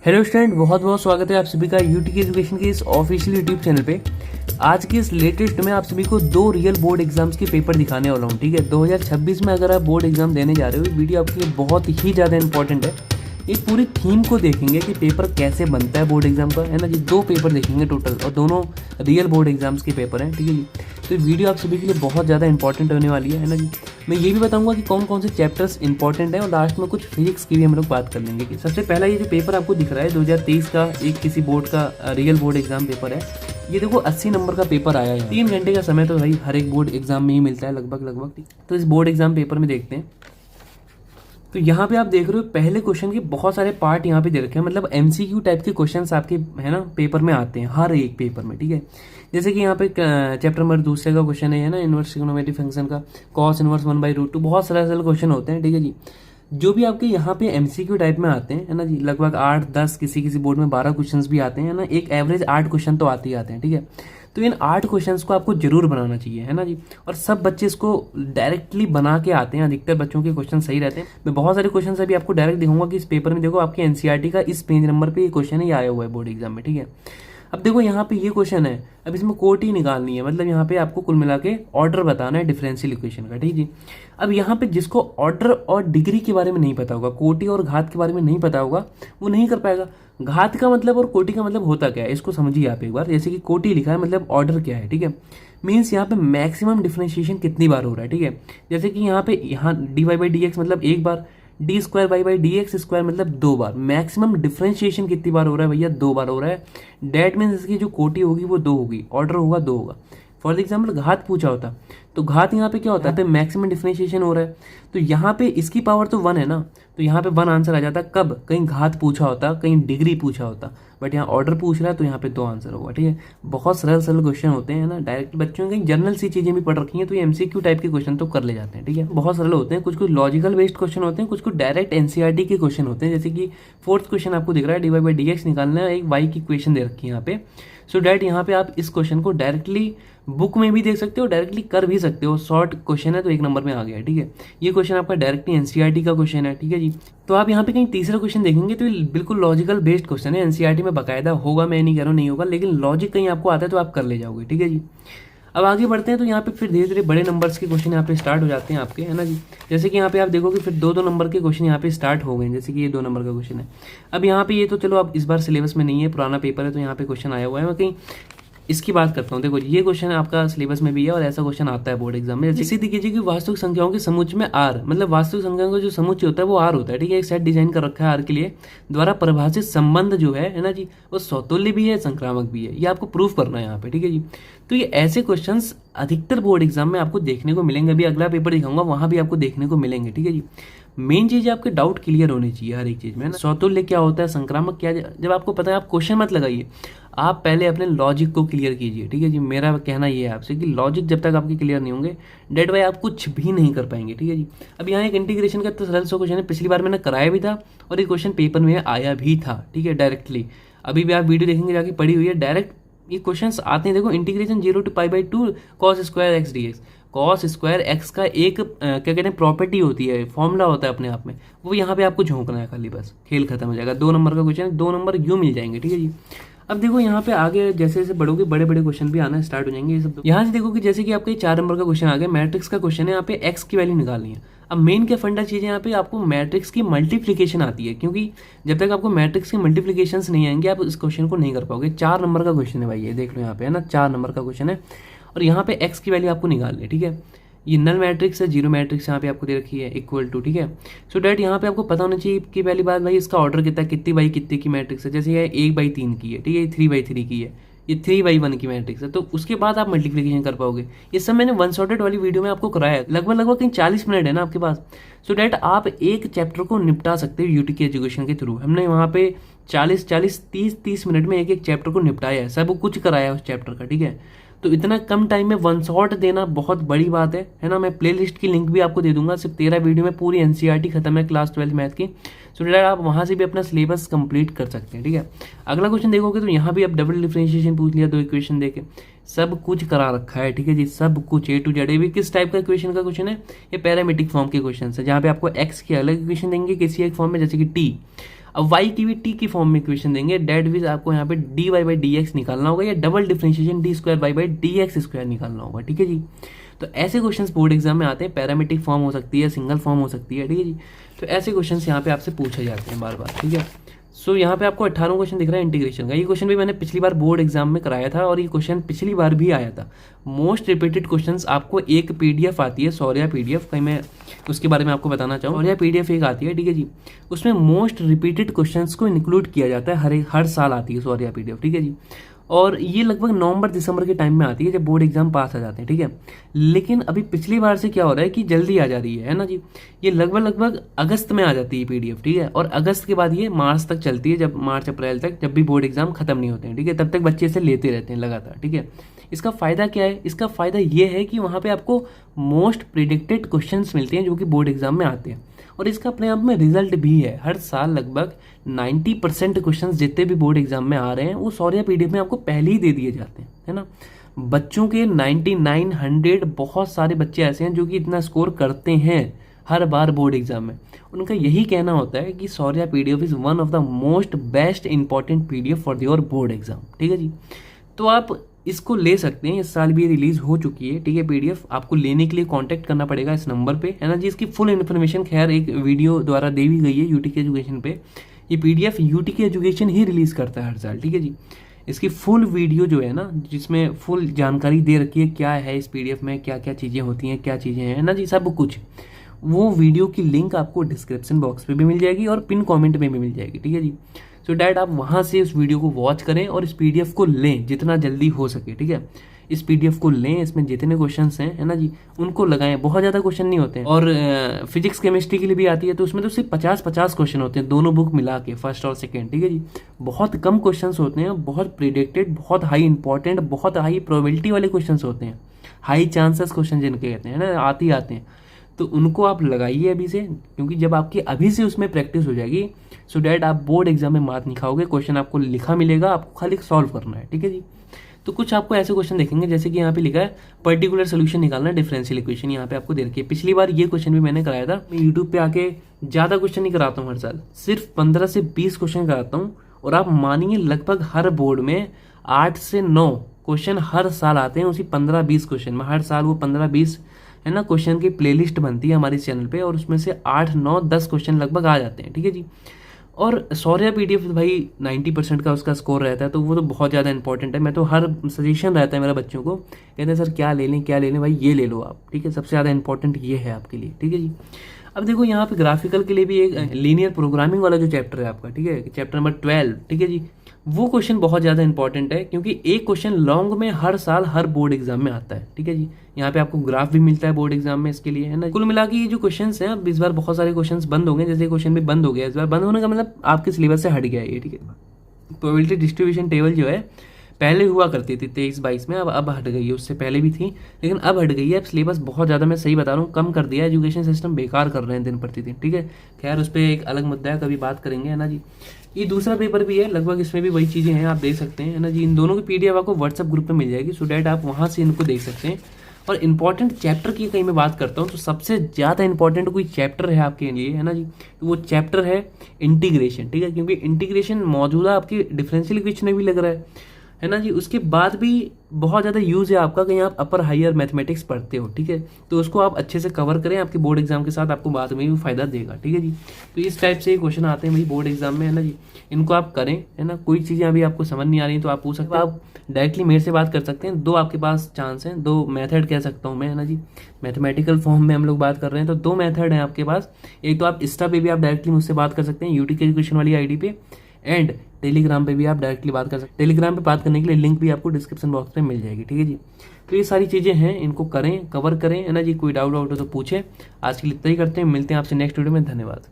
Hello student, बहुत बहुत स्वागत है आप सभी का यूटी एजुकेशन के इस ऑफिशियल यूट्यूब चैनल पे। आज की इस लेटेस्ट में आप सभी को दो रियल बोर्ड एग्जाम्स के पेपर दिखाने वाला हूँ। ठीक है, 2026 में अगर आप बोर्ड एग्जाम देने जा रहे हो, वीडियो आपके लिए बहुत ही ज़्यादा इंपॉर्टेंट है। एक पूरी थीम को देखेंगे कि पेपर कैसे बनता है बोर्ड एग्जाम का, है ना जी। दो पेपर देखेंगे टोटल और दोनों रियल बोर्ड एग्जाम्स के पेपर हैं। ठीक है जी, तो वीडियो आप सभी के लिए बहुत ज़्यादा इंपॉर्टेंट होने वाली है ना जी। मैं ये भी बताऊंगा कि कौन कौन से चैप्टर्स इंपॉर्टेंट है और लास्ट में कुछ फिजिक्स की भी हम लोग बात कर लेंगे। कि सबसे पहला ये जो पेपर आपको दिख रहा है 2023 का एक किसी बोर्ड का रियल बोर्ड एग्जाम पेपर है। ये देखो 80 नंबर का पेपर आया है। 3 घंटे का समय तो भाई हर एक बोर्ड एग्जाम में ही मिलता है लगभग। तो इस बोर्ड एग्जाम पेपर में देखते हैं। तो यहाँ पे आप देख रहे हो पहले क्वेश्चन के बहुत सारे पार्ट यहाँ पे दे रखे हैं, मतलब एमसीक्यू टाइप के क्वेश्चंस आपके है ना पेपर में आते हैं हर एक पेपर में। ठीक है, जैसे कि यहाँ पे चैप्टर नंबर दूसरे का क्वेश्चन है ना, इनवर्स ट्रिग्नोमेट्री फंक्शन का कॉस इनवर्स 1/√2। बहुत सारे क्वेश्चन होते हैं। ठीक है जी, जो भी आपके यहाँ पे एमसीक्यू टाइप में आते हैं है ना जी, लगभग 8-10 किसी बोर्ड में 12 क्वेश्चन भी आते हैं, है ना। एक एवरेज 8 क्वेश्चन तो आते ही आते हैं। ठीक है, तो इन 8 क्वेश्चंस को आपको जरूर बनाना चाहिए, है ना जी। और सब बच्चे इसको डायरेक्टली बना के आते हैं, अधिकतर बच्चों के क्वेश्चन सही रहते हैं। मैं बहुत सारे क्वेश्चन अभी आपको डायरेक्ट दिखाऊंगा कि इस पेपर में देखो आपके एनसीईआरटी का इस पेज नंबर पे ये क्वेश्चन है, ये आया हुआ है बोर्ड एग्जाम में। ठीक है, अब देखो यहाँ पे ये क्वेश्चन है, अब इसमें कोटी निकालनी है, मतलब यहाँ पे आपको कुल मिला के ऑर्डर बताना है डिफरेंशियल इक्वेशन का। ठीक है, अब यहाँ पे जिसको ऑर्डर और डिग्री के बारे में नहीं पता होगा, कोटि और घात के बारे में नहीं पता होगा, वो नहीं कर पाएगा। घात का मतलब और कोटि का मतलब होता क्या है, इसको समझिए आप एक बार। जैसे कि कोटि लिखा है मतलब ऑर्डर क्या है। ठीक है, मीन्स यहाँ पे मैक्सिमम डिफरेंशिएशन कितनी बार हो रहा है। ठीक है, जैसे कि यहाँ पे dy/dx मतलब एक बार, d²y/dx² मतलब 2 बार। मैक्सिमम डिफरेंशिएशन कितनी बार हो रहा है भैया, 2 बार हो रहा है। डेट मीन्स इसकी जो कोटि होगी वो 2 होगी, ऑर्डर होगा 2 होगा। फॉर एग्जाम्पल घात पूछा होता तो घात यहाँ पे क्या होता है, तो मैक्सिमम डिफरेंशिएशन हो रहा है, तो यहाँ पे इसकी पावर तो 1 है ना, तो यहाँ पे 1 आंसर आ जाता। कब कहीं घात पूछा होता, कहीं डिग्री पूछा होता, बट यहाँ ऑर्डर पूछ रहा है तो यहाँ पे 2 आंसर होगा। ठीक है, बहुत सरल क्वेश्चन होते हैं ना, डायरेक्ट बच्चों की जनरल सी चीजें भी पढ़ रखी हैं तो ये एमसीक्यू टाइप के क्वेश्चन तो कर ले जाते हैं। ठीक है, बहुत सरल होते हैं, कुछ लॉजिकल बेस्ड क्वेश्चन होते हैं, कुछ डायरेक्ट एनसीईआरटी के क्वेश्चन होते हैं। जैसे कि 4th क्वेश्चन आपको दिख रहा है, dy/dx निकालना है, एक y की इक्वेशन दे रखी है यहाँ पे। सो डैट यहाँ पे आप इस क्वेश्चन को डायरेक्टली बुक में भी देख सकते हो, डायरेक्टली कर भी सकते हो। शॉर्ट क्वेश्चन है तो 1 नंबर में आ गया है। ठीक है, ये क्वेश्चन आपका डायरेक्टली एनसीईआरटी का क्वेश्चन है। ठीक है जी, तो आप यहाँ पे कहीं तीसरा क्वेश्चन देखेंगे तो बिल्कुल लॉजिकल बेस्ड क्वेश्चन है, एनसीईआरटी में बाकायदा होगा, मैं नहीं कह रहा हूँ नहीं होगा, लेकिन लॉजिक कहीं आपको आता है तो आप कर ले जाओगे। ठीक है जी, अब आगे बढ़ते हैं तो यहाँ पे फिर धीरे धीरे बड़े नंबर्स के क्वेश्चन यहाँ पे स्टार्ट हो जाते हैं आपके, है ना जी। जैसे कि यहाँ पे आप देखोगे फिर 2-2 नंबर के क्वेश्चन यहाँ पे स्टार्ट हो गए, जैसे कि ये 2 नंबर का क्वेश्चन है। अब यहाँ पे ये तो चलो अब इस बार सिलेबस में नहीं है, पुराना पेपर है तो यहाँ पे क्वेश्चन आया हुआ है। मैं कहीं इसकी बात करता हूँ। देखो ये क्वेश्चन आपका सिलेबस में भी है और ऐसा क्वेश्चन आता है बोर्ड एग्जाम में। जैसे कीजिए कि वास्तविक संख्याओं के समुच्चय में आर, मतलब वास्तविक संख्याओं का जो समुच्चय होता है वो आर होता है। ठीक है, एक सेट डिजाइन कर रखा है आर के लिए, द्वारा परिभाषित संबंध जो है ना जी, वो स्वतुल्य भी है, संक्रामक भी है। ये आपको प्रूफ करना है यहाँ पे। ठीक है जी, तो ये ऐसे क्वेश्चन अधिकतर बोर्ड एग्जाम में आपको देखने को मिलेंगे। अभी अगला पेपर दिखाऊंगा वहां भी आपको देखने को मिलेंगे। ठीक है जी, मेन चीज आपके डाउट क्लियर होने चाहिए हर एक चीज में ना। स्वतुल्य क्या होता है, संक्रामक क्या, जब आपको पता है आप क्वेश्चन मत लगाइए, आप पहले अपने लॉजिक को क्लियर कीजिए। ठीक है जी, मेरा कहना ये है आपसे कि लॉजिक जब तक आपके क्लियर नहीं होंगे, डेट वाई आप कुछ भी नहीं कर पाएंगे। ठीक है जी, अब यहाँ एक इंटीग्रेशन का तो सरल सा क्वेश्चन है, पिछली बार मैंने कराया भी था और ये क्वेश्चन पेपर में आया भी था। ठीक है, डायरेक्टली अभी भी आप वीडियो देखेंगे जाके पड़ी हुई है, डायरेक्ट ये क्वेश्चंस आते हैं। देखो integration 0 to π/2 cos² x dx, cos² x का एक क्या कहते हैं प्रॉपर्टी होती है, फॉर्मूला होता है अपने आप में, वो यहाँ पे आपको झोंकना है खाली, बस खेल खत्म हो जाएगा। 2 नंबर का क्वेश्चन, 2 नंबर यूं मिल जाएंगे। ठीक है जी, अब देखो यहाँ पे आगे जैसे जैसे बढ़ोगे बड़े बड़े क्वेश्चन भी आना स्टार्ट हो जाएंगे। ये सब यहाँ से देखो कि जैसे कि आपका 4 नंबर का क्वेश्चन आ गया, मैट्रिक्स का क्वेश्चन है, यहाँ पे एक्स की वैल्यू निकालनी है। अब मेन क्या फंडा चीज है, यहाँ पे आपको मैट्रिक्स की मल्टीप्लीकेशन आती है, क्योंकि जब तक आपको मैट्रिक्स की मल्टीप्लीकेशन नहीं आएंगे आप इस क्वेश्चन को नहीं कर पाओगे। 4 नंबर का क्वेश्चन है भाई, ये देख लो यहाँ पे है ना, 4 नंबर का क्वेश्चन है और यहाँ पे एक्स की वैल्यू आपको निकालनी है। ठीक है, ये नल मैट्रिक्स है, 0 मैट्रिक्स यहाँ पे आपको दे रखी है इक्वल टू। ठीक है, सो डैट यहाँ पे आपको पता होना चाहिए कि पहली बात भाई इसका ऑर्डर कितना, कितनी बाई कितने की मैट्रिक्स है। जैसे ये 1/3 की है, ठीक है, 3/3 की है, ये 3/1 की मैट्रिक्स है, तो उसके बाद आप मल्टीप्लिकेशन कर पाओगे। ये सब मैंने वन शॉटेड वाली वीडियो में आपको कराया है, लगभग कहीं 40 मिनट है ना आपके पास, सो डैट आप एक चैप्टर को निपटा सकते हो यूटी के एजुकेशन के थ्रू। हमने वहाँ पे 30 मिनट में एक चैप्टर को निपटाया है, सब कुछ कराया है उस चैप्टर का। ठीक है, तो इतना कम टाइम में वन शॉट देना बहुत बड़ी बात है ना। मैं प्लेलिस्ट की लिंक भी आपको दे दूंगा, सिर्फ 13 वीडियो में पूरी एनसीईआरटी खत्म है क्लास 12 मैथ की, सो डेट आप वहां से भी अपना सिलेबस कंप्लीट कर सकते हैं। ठीक है, अगला क्वेश्चन देखोगे तो यहाँ भी आप डबल डिफरेंशिएशन पूछ लिया, 2 इक्वेशन देके सब कुछ करा रखा है। ठीक है जी, सब कुछ A to Z। ये भी किस टाइप का इक्वेशन का क्वेश्चन है, ये पैरामीट्रिक फॉर्म के क्वेश्चन है, जहाँ पे आपको एक्स की अलग इक्वेशन देंगे किसी एक फॉर्म में, जैसे कि टी। अब y की भी t की फॉर्म में इक्वेशन देंगे, डेट मीन्स आपको यहाँ पे dy बाई डी एक्स निकालना होगा या double differentiation D square by D x square निकालना होगा, ठीक है जी। तो ऐसे क्वेश्चंस बोर्ड एग्जाम में आते हैं, पैरामेट्रिक फॉर्म हो सकती है, सिंगल फॉर्म हो सकती है, ठीक है जी। तो ऐसे क्वेश्चंस यहाँ पे आपसे पूछे जाते हैं बार बार, ठीक है। सो यहाँ पे आपको 18 क्वेश्चन दिख रहा है इंटीग्रेशन का। ये क्वेश्चन भी मैंने पिछली बार बोर्ड एग्जाम में कराया था और ये क्वेश्चन पिछली बार भी आया था। मोस्ट रिपीटेड क्वेश्चंस आपको एक पीडीएफ आती है, सौर्या पीडीएफ, कहीं मैं उसके बारे में आपको बताना चाहूँ। सौर्या पीडीएफ एक आती है, ठीक है जी, उसमें मोस्ट रिपीटेड क्वेश्चंस को इंक्लूड किया जाता है, हर साल आती है सौर्या पीडीएफ, ठीक है जी। और ये लगभग नवंबर दिसंबर के टाइम में आती है जब बोर्ड एग्जाम पास आ जाते हैं, ठीक है। लेकिन अभी पिछली बार से क्या हो रहा है कि जल्दी आ जा रही है ना जी। ये लगभग अगस्त में आ जाती है पीडीएफ, ठीक है। और अगस्त के बाद ये मार्च तक चलती है, जब मार्च अप्रैल तक, जब भी बोर्ड एग्जाम खत्म नहीं होते हैं, ठीक है। तब तक बच्चे इसे लेते रहते हैं लगातार, ठीक है। इसका फायदा क्या है? इसका फायदा ये है कि वहाँ पे आपको मोस्ट प्रिडिक्टेड क्वेश्चंस मिलते हैं जो कि बोर्ड एग्जाम में आते हैं, और इसका अपने आप में रिजल्ट भी है। हर साल लगभग 90% क्वेश्चंस जितने भी बोर्ड एग्जाम में आ रहे हैं वो सौर्या पीडीएफ में आपको पहले ही दे दिए जाते हैं, है ना। बच्चों के 99, 100 बहुत सारे बच्चे ऐसे हैं जो कि इतना स्कोर करते हैं हर बार बोर्ड एग्जाम में। उनका यही कहना होता है कि Shaurya PDF is one of the most best important PDF for your board exam, ठीक है जी। तो आप इसको ले सकते हैं, इस साल भी रिलीज हो चुकी है, ठीक है पीडीएफ। आपको लेने के लिए कांटेक्ट करना पड़ेगा इस नंबर पे, है ना जी। इसकी फुल इन्फॉर्मेशन खैर एक वीडियो द्वारा दी भी गई है यूटीके एजुकेशन पे। ये पीडीएफ यूटीके एजुकेशन ही रिलीज करता है हर साल, ठीक है जी। इसकी फुल वीडियो जो है ना, जिसमें फुल जानकारी दे रखी है क्या है इस पीडीएफ में, क्या क्या चीज़ें होती हैं, क्या चीज़ें हैं, ना जी, सब कुछ। वो वीडियो की लिंक आपको डिस्क्रिप्शन बॉक्स पे भी मिल जाएगी और पिन कमेंट में भी मिल जाएगी, ठीक है जी। सो डैट आप वहाँ से उस वीडियो को वॉच करें और इस पीडीएफ को लें जितना जल्दी हो सके, ठीक है। इस पीडीएफ को लें, इसमें जितने क्वेश्चंस हैं, है ना जी, उनको लगाएं। बहुत ज़्यादा क्वेश्चन नहीं होते हैं। और फिजिक्स केमिस्ट्री के लिए भी आती है, तो उसमें तो सिर्फ 50-50 क्वेश्चन होते हैं, दोनों बुक मिला के, फर्स्ट और सेकेंड, ठीक है जी। बहुत कम क्वेश्चन होते हैं, बहुत प्रिडिक्टेड, बहुत हाई इंपॉर्टेंट, बहुत हाई प्रोबेबिलिटी वाले क्वेश्चन होते हैं, हाई चांसेस क्वेश्चन जिनके कहते हैं ना, आते हैं। तो उनको आप लगाइए अभी से, क्योंकि जब आपकी अभी से उसमें प्रैक्टिस हो जाएगी, सो डैट आप बोर्ड एग्जाम में मार्क नहीं खाओगे। क्वेश्चन आपको लिखा मिलेगा, आपको खाली सॉल्व करना है, ठीक है जी। तो कुछ आपको ऐसे क्वेश्चन देखेंगे जैसे कि यहाँ पे लिखा है पर्टिकुलर सोल्यूशन निकालना डिफरेंशियल इक्वेशन, यहाँ पे आपको दे रखी है। पिछली बार ये क्वेश्चन भी मैंने कराया था। मैं यूट्यूब पे आके ज़्यादा क्वेश्चन नहीं कराता हूँ हर साल, सिर्फ 15 से 20 क्वेश्चन कराता हूँ। और आप मानिए लगभग हर बोर्ड में 8 से 9 क्वेश्चन हर साल आते हैं, उसी 15-20 क्वेश्चन में। हर साल वो 15-20 है ना क्वेश्चन की प्लेलिस्ट बनती है हमारे चैनल पे, और उसमें से 8, 9, 10 क्वेश्चन लगभग आ जाते हैं, ठीक है जी। और सौर्या पीडीएफ भाई 90% का उसका स्कोर रहता है, तो वो तो बहुत ज़्यादा इंपॉर्टेंट है। मैं तो हर सजेशन रहता है मेरे बच्चों को, कहते हैं सर क्या ले लें भाई, ये ले लो आप, ठीक है। सबसे ज़्यादा इंपॉर्टेंट ये है आपके लिए, ठीक है जी। अब देखो यहाँ पे ग्राफिकल के लिए भी एक लीनियर प्रोग्रामिंग वाला जो चैप्टर है आपका, ठीक है, चैप्टर नंबर 12, ठीक है जी। वो क्वेश्चन बहुत ज़्यादा इंपॉर्टेंट है, क्योंकि एक क्वेश्चन लॉन्ग में हर साल हर बोर्ड एग्जाम में आता है, ठीक है जी। यहाँ पे आपको ग्राफ भी मिलता है बोर्ड एग्जाम में इसके लिए, है ना। कुल मिला के ये जो क्वेश्चंस हैं, अब इस बार बहुत सारे क्वेश्चंस बंद हो गए, जैसे क्वेश्चन भी बंद हो गया इस बार। बंद होने का मतलब आपके सिलेबस से हट गया है ये, ठीक है। प्रोबेबिलिटी डिस्ट्रीब्यूशन टेबल जो है पहले हुआ करती थी 23-22 में, अब हट गई है। उससे पहले भी थी लेकिन अब हट गई है। अब सिलेबस बहुत ज़्यादा, मैं सही बता रहा हूँ, कम कर दिया है। एजुकेशन सिस्टम बेकार कर रहे हैं दिन प्रतिदिन, ठीक है। खैर उस पर एक अलग मुद्दा है, कभी बात करेंगे, है ना जी। ये दूसरा पेपर भी है, लगभग इसमें भी वही चीज़ें हैं, आप देख सकते हैं, है ना जी। इन दोनों की पीडीएफ आपको व्हाट्सएप ग्रुप पे मिल जाएगी, सो डैट आप वहाँ से इनको देख सकते हैं। और इंपॉर्टेंट चैप्टर की कहीं मैं बात करता हूँ तो सबसे ज़्यादा इंपॉर्टेंट कोई चैप्टर है आपके लिए, है ना जी, तो वो चैप्टर है इंटीग्रेशन, ठीक है। क्योंकि इंटीग्रेशन मौजूदा आपकी डिफरेंशियल इक्वेशन में भी लग रहा है ना जी। उसके बाद भी बहुत ज़्यादा यूज़ है आपका, कहीं आप अपर हायर मैथमेटिक्स पढ़ते हो, ठीक है, तो उसको आप अच्छे से कवर करें, आपके बोर्ड एग्जाम के साथ आपको बाद में भी फायदा देगा, ठीक है जी। तो इस टाइप से क्वेश्चन आते हैं भाई बोर्ड एग्जाम में, है ना जी। इनको आप करें, है ना। कोई चीज़ें अभी आपको समझ नहीं आ रही तो आप पूछ सकते हैं, आप डायरेक्टली मेरे से बात कर सकते हैं। दो आपके पास चांस हैं, दो मेथड कह सकता हूँ मैं, है ना जी। मैथमेटिकल फॉर्म में हम लोग बात कर रहे हैं तो दो मेथड हैं आपके पास। एक तो आप इंस्टा पे भी आप डायरेक्टली मुझसे बात कर सकते हैं, यूटीके एजुकेशन वाली आईडी पे, एंड टेलीग्राम पे भी आप डायरेक्टली बात कर सकते हैं। टेलीग्राम पे बात करने के लिए लिंक भी आपको डिस्क्रिप्शन बॉक्स में मिल जाएगी, ठीक है जी। तो ये सारी चीज़ें हैं, इनको करें, कवर करें, है ना जी। कोई डाउट हो तो पूछें। आज के लिए इतना ही करते हैं, मिलते हैं आपसे नेक्स्ट वीडियो में। धन्यवाद।